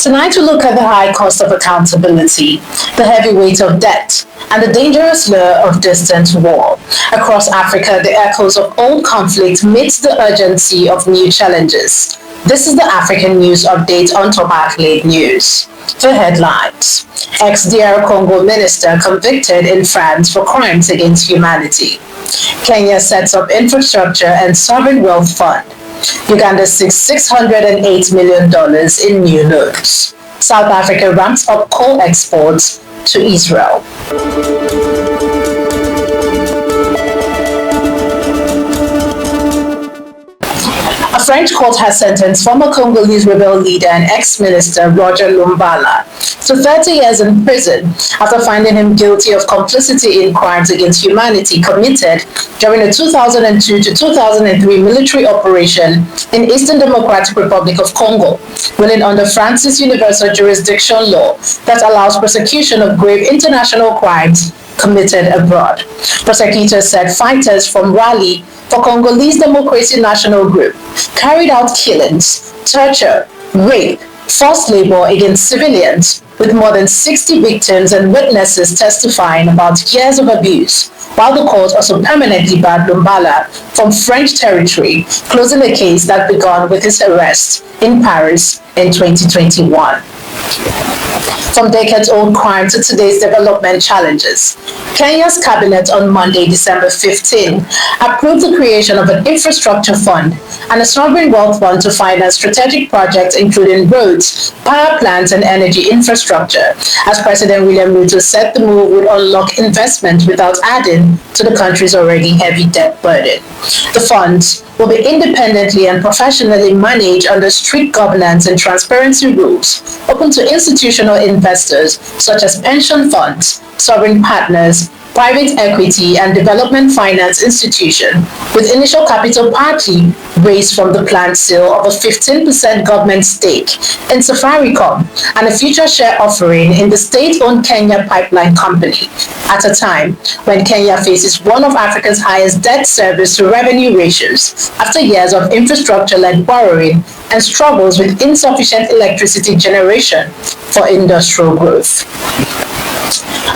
Tonight we look at the high cost of accountability, the heavy weight of debt, and the dangerous lure of distant war. Across Africa, the echoes of old conflict meet the urgency of new challenges. This is the African News Update on Top Accolade News. The headlines. Ex-DR Congo minister convicted in France for crimes against humanity. Kenya sets up infrastructure and sovereign wealth fund. Uganda seeks $608 million in new loans. South Africa ramps up coal exports to Israel. A French court has sentenced former Congolese rebel leader and ex-minister Roger Lumbala to 30 years in prison after finding him guilty of complicity in crimes against humanity committed during the 2002 to 2003 military operation in Eastern Democratic Republic of Congo, ruling under France's universal jurisdiction law that allows prosecution of grave international crimes committed abroad. Prosecutors said fighters from Rally for Congolese Democracy National Group carried out killings, torture, rape, forced labor against civilians, with more than 60 victims and witnesses testifying about years of abuse, while the court also permanently barred Lumbala from French territory, closing a case that began with his arrest in Paris in 2021. From decades-old crime to today's development challenges, Kenya's cabinet on Monday, December 15, approved the creation of an infrastructure fund and a sovereign wealth fund to finance strategic projects including roads, power plants, and energy infrastructure, as President William Ruto said the move would unlock investment without adding to the country's already heavy debt burden. The funds will be independently and professionally managed under strict governance and transparency rules, open to institutional investors such as pension funds, sovereign partners, private equity, and development finance institution, with initial capital partly raised from the planned sale of a 15% government stake in Safaricom and a future share offering in the state-owned Kenya Pipeline Company, at a time when Kenya faces one of Africa's highest debt service to revenue ratios after years of infrastructure-led borrowing and struggles with insufficient electricity generation for industrial growth.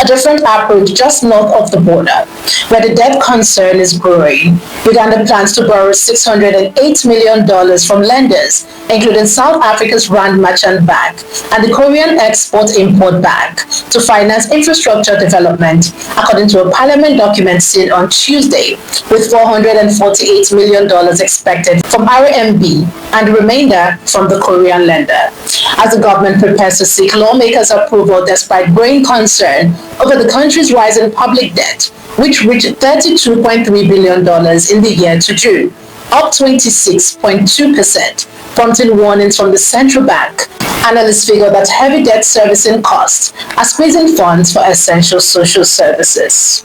A different approach just north of the border, where the debt concern is growing. Uganda plans to borrow $608 million from lenders, including South Africa's Rand Merchant Bank and the Korean Export-Import Bank, to finance infrastructure development, according to a parliament document seen on Tuesday, with $448 million expected from RMB and the remainder from the Korean lender. As the government prepares to seek lawmakers' approval despite growing concern over the country's rising public debt, which reached $32.3 billion in the year to June, up 26.2%, prompting warnings from the central bank. Analysts figure that heavy debt servicing costs are squeezing funds for essential social services.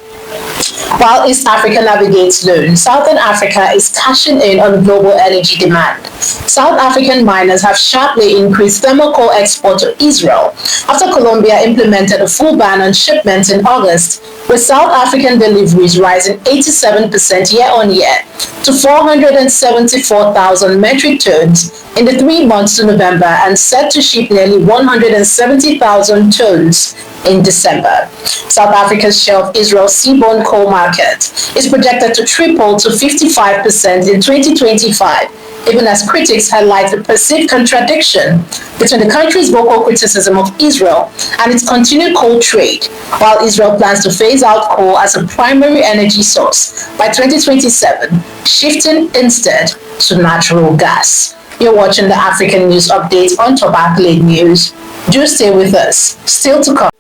While East Africa navigates loans, Southern Africa is cashing in on global energy demand. South African miners have sharply increased thermal coal export to Israel after Colombia implemented a full ban on shipments in August, with South African deliveries rising 87% year-on-year to 474,000 metric tons in the 3 months to November, and set to ship nearly 170,000 tons in December. South Africa's share of Israel's seaborne coal market is projected to triple to 55% in 2025, even as critics highlight the perceived contradiction between the country's vocal criticism of Israel and its continued coal trade, while Israel plans to phase out coal as a primary energy source by 2027, shifting instead to natural gas. You're watching the African News Update on Top Accolade News. Do stay with us. Still to come.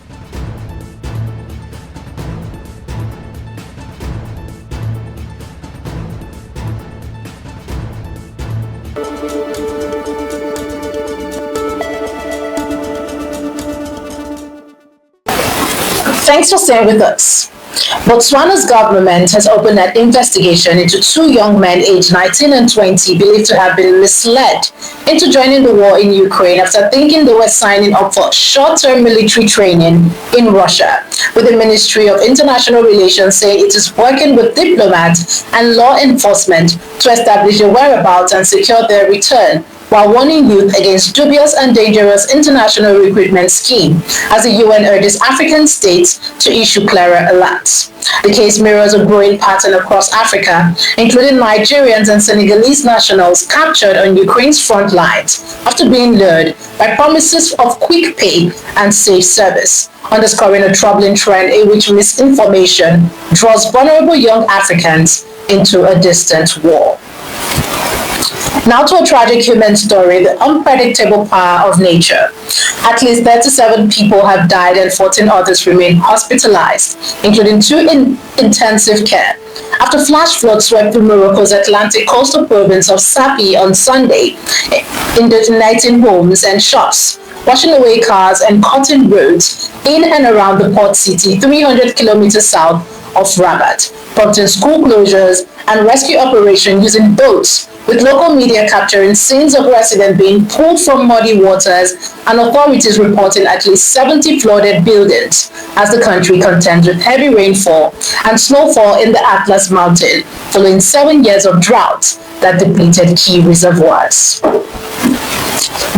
Thanks for staying with us. Botswana's government has opened an investigation into 2 young men aged 19 and 20 believed to have been misled into joining the war in Ukraine after thinking they were signing up for short-term military training in Russia, with the Ministry of International Relations saying it is working with diplomats and law enforcement to establish their whereabouts and secure their return while warning youth against dubious and dangerous international recruitment scheme as the UN urges African states to issue clearer alerts. The case mirrors a growing pattern across Africa, including Nigerians and Senegalese nationals captured on Ukraine's front lines after being lured by promises of quick pay and safe service, underscoring a troubling trend in which misinformation draws vulnerable young Africans into a distant war. Now to a tragic human story, the unpredictable power of nature. At least 37 people have died and 14 others remain hospitalized, including 2 in intensive care, after flash floods swept through Morocco's Atlantic coastal province of Safi on Sunday, igniting homes and shops, washing away cars and cutting roads in and around the port city 300 kilometers south of Rabat, prompting school closures and rescue operations using boats, with local media capturing scenes of residents being pulled from muddy waters and authorities reporting at least 70 flooded buildings as the country contends with heavy rainfall and snowfall in the Atlas Mountain following 7 years of drought that depleted key reservoirs.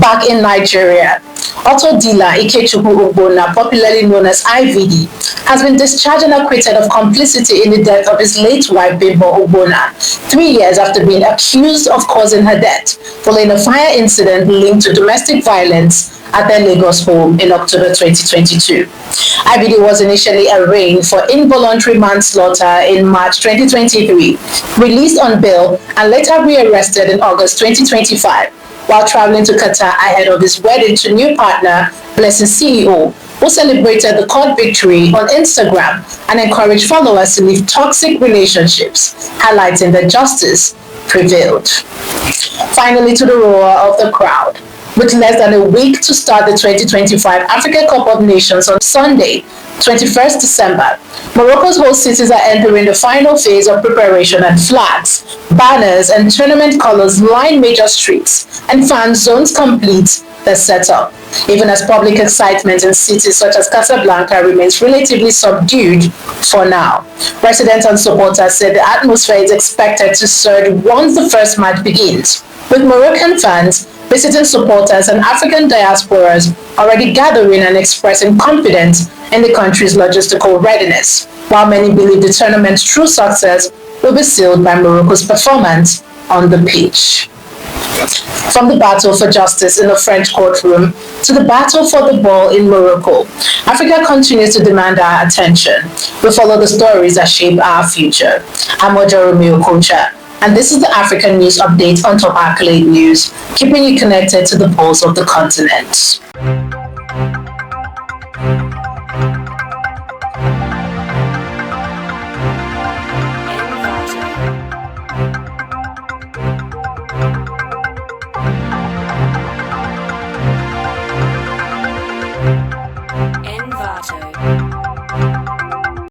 Back in Nigeria, auto dealer Ikechukwu Ogbonna, popularly known as IVD, has been discharged and acquitted of complicity in the death of his late wife Bimbo Ogbonna, 3 years after being accused of causing her death following a fire incident linked to domestic violence at their Lagos home in October 2022. IVD was initially arraigned for involuntary manslaughter in March 2023, released on bail, and later rearrested in August 2025 while traveling to Qatar ahead of his wedding to new partner, Blessing CEO, who celebrated the court victory on Instagram and encouraged followers to leave toxic relationships, highlighting that justice prevailed. Finally, to the roar of the crowd. With less than a week to start the 2025 Africa Cup of Nations on Sunday, 21st December, Morocco's host cities are entering the final phase of preparation, and flags, banners, and tournament colors line major streets, and fan zones complete the setup, even as public excitement in cities such as Casablanca remains relatively subdued for now. Residents and supporters said the atmosphere is expected to surge once the first match begins, with Moroccan fans, visiting supporters, and African diasporas already gathering and expressing confidence in the country's logistical readiness, while many believe the tournament's true success will be sealed by Morocco's performance on the pitch. From the battle for justice in the French courtroom to the battle for the ball in Morocco, Africa continues to demand our attention. We follow the stories that shape our future. I'm Roger Lumbala, and this is the African News Update on Top Accolade News, keeping you connected to the pulse of the continent.